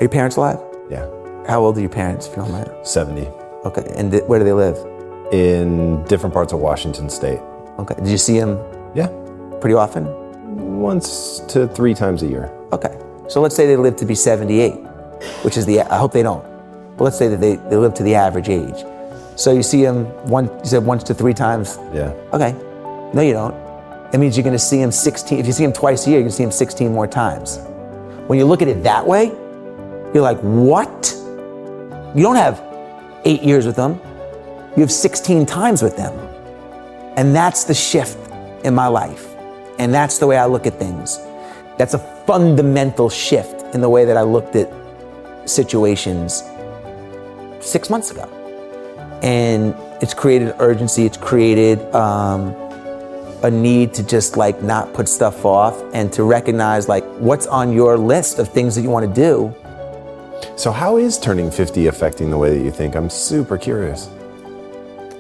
your parents alive? Yeah. How old are your parents, if you don't mind? 70. Okay, and where do they live? In different parts of Washington State. Okay, did you see them Yeah. pretty often? Once to 3 times a year. Okay, so let's say they live to be 78, which is I hope they don't, but let's say that they live to the average age. So you see them you said once to 3 times? Yeah. Okay, no you don't. It means you're gonna see them 16, if you see them twice a year, you're gonna see them 16 more times. When you look at it that way, you're like, what? You don't have 8 years with them, you have 16 times with them. And that's the shift in my life. And that's the way I look at things. That's a fundamental shift in the way that I looked at situations 6 months ago. And it's created urgency, it's created a need to just like not put stuff off and to recognize like what's on your list of things that you want to do. So how is turning 50 affecting the way that you think? I'm super curious.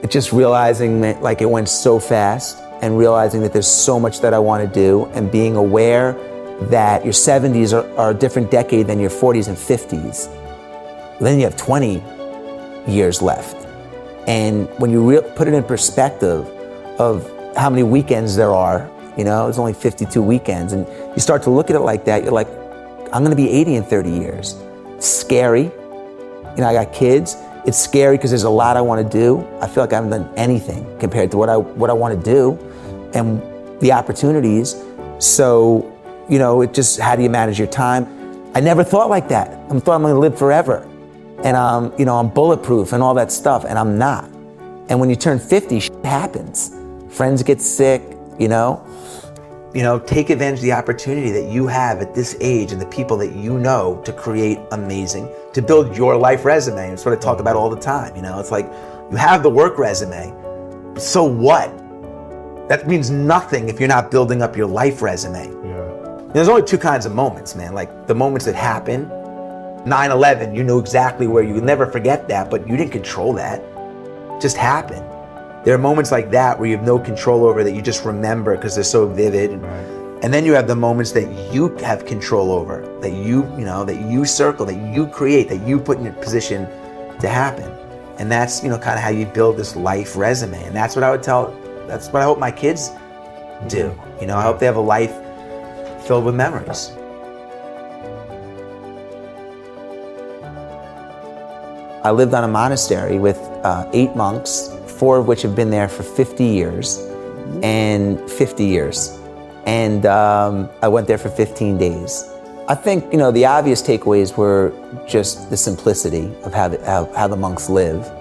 It's just realizing that like it went so fast and realizing that there's so much that I want to do and being aware that your 70s are a different decade than your 40s and 50s. Then you have 20 years left. And when you put it in perspective of how many weekends there are, you know, there's only 52 weekends, and you start to look at it like that, you're like, I'm gonna be 80 in 30 years. It's scary. You know, I got kids. It's scary because there's a lot I want to do. I feel like I haven't done anything compared to what I want to do and the opportunities. So, you know, it just, how do you manage your time? I never thought like that. I thought I'm going to live forever. And I'm bulletproof and all that stuff, and I'm not. And when you turn 50, shit happens. Friends get sick, you know. Take advantage of the opportunity that you have at this age and the people that you know to create amazing, to build your life resume. It's what I talk about all the time. It's like you have the work resume, so what? That means nothing if you're not building up your life resume. Yeah. There's only 2 kinds of moments, man. Like the moments that happen. 9/11, you knew exactly where you would never forget that, but you didn't control that. It just happened. There are moments like that where you have no control over that you just remember because they're so vivid. Right. And then you have the moments that you have control over, that you circle, that you create, that you put in a position to happen. And that's, kind of how you build this life resume. And that's what that's what I hope my kids do. I hope they have a life filled with memories. I lived on a monastery with 8 monks, 4 of which have been there for 50 years, and 50 years. And I went there for 15 days. I think, the obvious takeaways were just the simplicity of how the monks live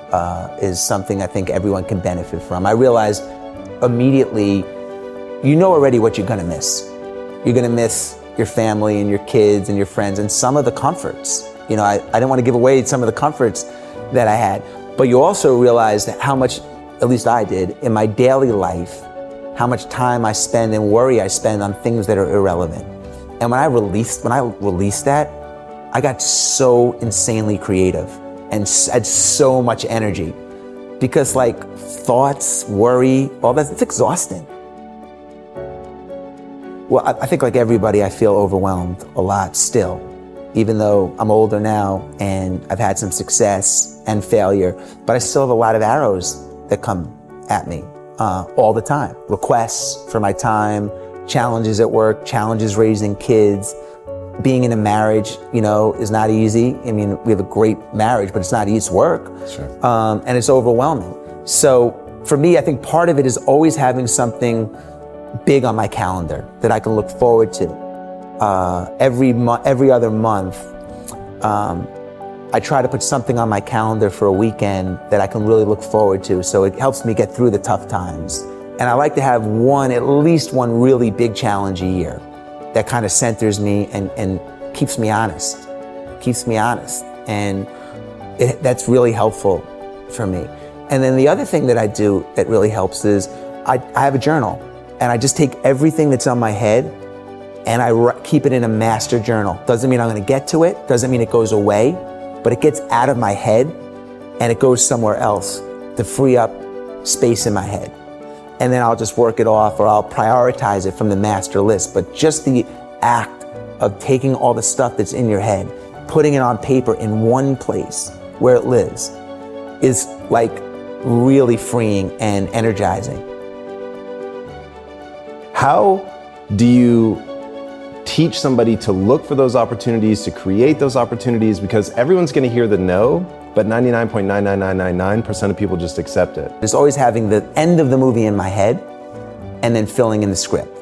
is something I think everyone can benefit from. I realized immediately, you know already what you're gonna miss. You're gonna miss your family and your kids and your friends and some of the comforts. I didn't want to give away some of the comforts that I had, but you also realize how much, at least I did, in my daily life, how much time I spend and worry I spend on things that are irrelevant. And when I released that, I got so insanely creative and had so much energy because thoughts, worry, all that, it's exhausting. Well, I think like everybody, I feel overwhelmed a lot still, even though I'm older now and I've had some success and failure, but I still have a lot of arrows that come at me all the time. Requests for my time, challenges at work, challenges raising kids. Being in a marriage, is not easy. I mean, we have a great marriage, but it's not easy, it's work. Sure. And it's overwhelming. So for me, I think part of it is always having something big on my calendar that I can look forward to. Every other month, I try to put something on my calendar for a weekend that I can really look forward to. So it helps me get through the tough times. And I like to have at least one really big challenge a year that kind of centers me and keeps me honest. And that's really helpful for me. And then the other thing that I do that really helps is I have a journal, and I just take everything that's on my head and I keep it in a master journal. Doesn't mean I'm gonna get to it, doesn't mean it goes away, but it gets out of my head and it goes somewhere else to free up space in my head. And then I'll just work it off, or I'll prioritize it from the master list. But just the act of taking all the stuff that's in your head, putting it on paper in one place where it lives is like really freeing and energizing. How do you teach somebody to look for those opportunities, to create those opportunities? Because everyone's going to hear the no, but 99.99999% of people just accept it. It's always having the end of the movie in my head and then filling in the script.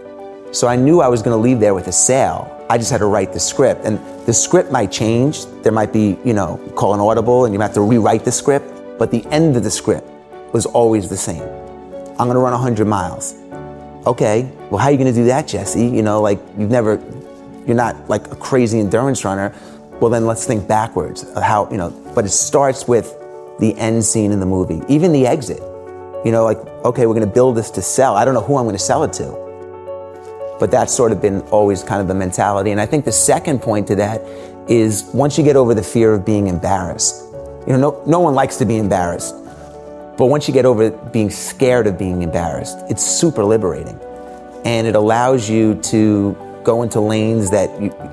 So I knew I was going to leave there with a sale. I just had to write the script, and the script might change. There might be, call an audible and you might have to rewrite the script, but the end of the script was always the same. I'm going to run 100 miles. Okay, well, how are you going to do that, Jesse? You're not like a crazy endurance runner. Well, then let's think backwards of how, but it starts with the end scene in the movie, even the exit. Okay, we're going to build this to sell. I don't know who I'm going to sell it to. But that's sort of been always kind of the mentality. And I think the second point to that is once you get over the fear of being embarrassed, no one likes to be embarrassed. But once you get over being scared of being embarrassed, it's super liberating. And it allows you to go into lanes that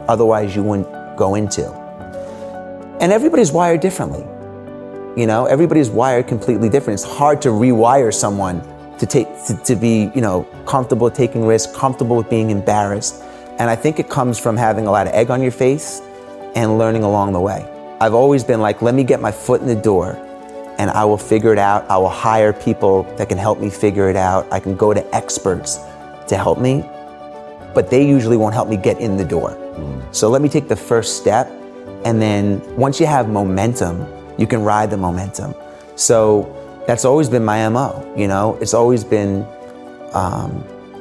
otherwise you wouldn't go into. And everybody's wired differently. Everybody's wired completely different. It's hard to rewire someone to be, comfortable taking risks, comfortable with being embarrassed. And I think it comes from having a lot of egg on your face and learning along the way. I've always been like, let me get my foot in the door and I will figure it out. I will hire people that can help me figure it out. I can go to experts to help me, but they usually won't help me get in the door. So let me take the first step, and then once you have momentum, you can ride the momentum. So that's always been my MO, It's always been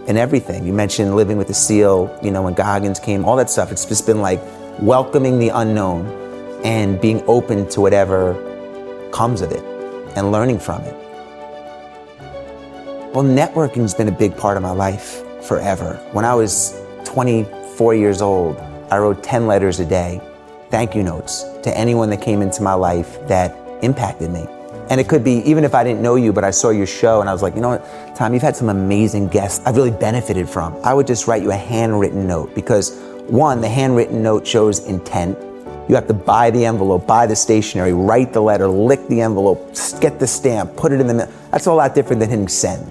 in everything. You mentioned living with the SEAL, when Goggins came, all that stuff. It's just been like welcoming the unknown and being open to whatever comes of it and learning from it. Well, networking's been a big part of my life forever. When I was 24 years old, I wrote 10 letters a day, thank you notes, to anyone that came into my life that impacted me. And it could be, even if I didn't know you, but I saw your show and I was like, you know what, Tom, you've had some amazing guests I've really benefited from. I would just write you a handwritten note because, one, the handwritten note shows intent. You have to buy the envelope, buy the stationery, write the letter, lick the envelope, get the stamp, put it in the mail. That's a lot different than hitting send.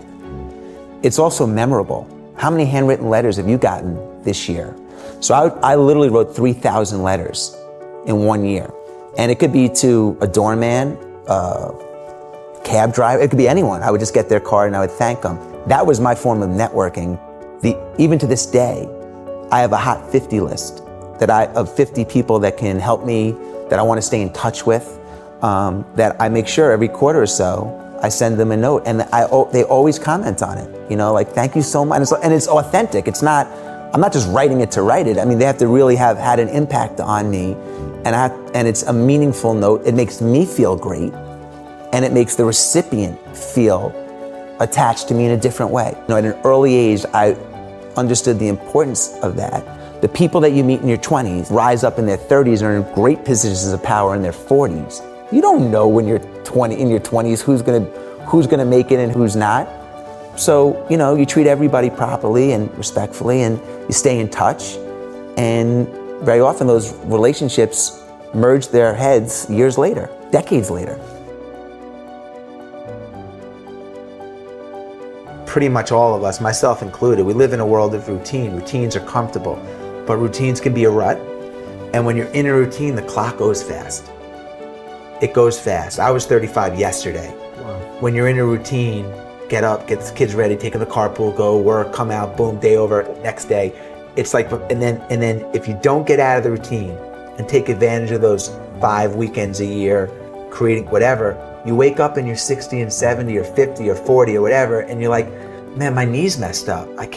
It's also memorable. How many handwritten letters have you gotten this year? So I literally wrote 3,000 letters in 1 year. And it could be to a doorman, cab driver, it could be anyone. I would just get their card and I would thank them. That was my form of networking. Even to this day, I have a hot 50 list of 50 people that can help me, that I want to stay in touch with, that I make sure every quarter or so, I send them a note and they always comment on it. Like, thank you so much. And it's authentic. I'm not just writing it to write it. I mean, they have to really have had an impact on me, and it's a meaningful note. It makes me feel great, and it makes the recipient feel attached to me in a different way. At an early age, I understood the importance of that. The people that you meet in your 20s rise up in their 30s and are in great positions of power in their 40s. You don't know when you're in your 20s who's gonna make it and who's not. So, you treat everybody properly and respectfully, and you stay in touch. And very often those relationships merge their heads years later, decades later. Pretty much all of us, myself included, we live in a world of routine. Routines are comfortable, but routines can be a rut. And when you're in a routine, the clock goes fast. It goes fast. I was 35 yesterday. Wow. When you're in a routine, get up, get the kids ready, take them to carpool, go work, come out, boom, day over, next day. It's like, and then if you don't get out of the routine and take advantage of those 5 weekends a year, creating whatever, you wake up and you're 60 and 70 or 50 or 40 or whatever, and you're like, man, my knee's messed up. I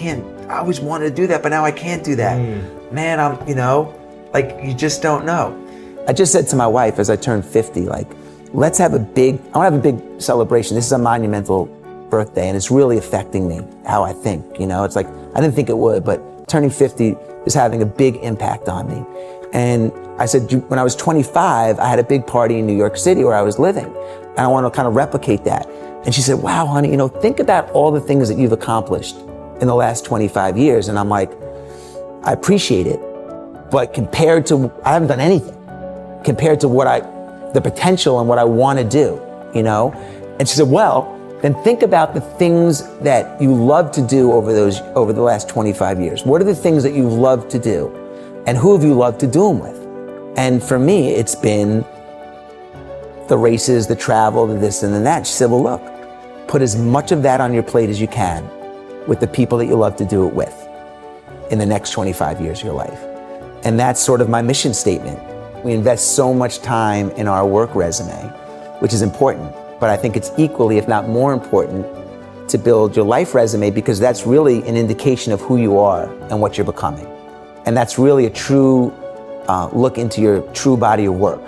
always wanted to do that, but now I can't do that. Man, you just don't know. I just said to my wife as I turned 50, let's have I want to have a big celebration. This is a monumental birthday, and it's really affecting me, how I think. It's like, I didn't think it would, but turning 50 is having a big impact on me. And I said, when I was 25, I had a big party in New York City where I was living, and I want to kind of replicate that. And she said, wow, honey, think about all the things that you've accomplished in the last 25 years. And I'm like, I appreciate it, but compared to, I haven't done anything. compared to the potential and what I want to do, you know? And she said, well, then think about the things that you love to do over the last 25 years. What are the things that you've loved to do? And who have you loved to do them with? And for me, it's been the races, the travel, the this and the that. She said, well, look, put as much of that on your plate as you can with the people that you love to do it with in the next 25 years of your life. And that's sort of my mission statement. We invest so much time in our work resume, which is important. But I think it's equally, if not more important, to build your life resume, because that's really an indication of who you are and what you're becoming. And that's really a true look into your true body of work.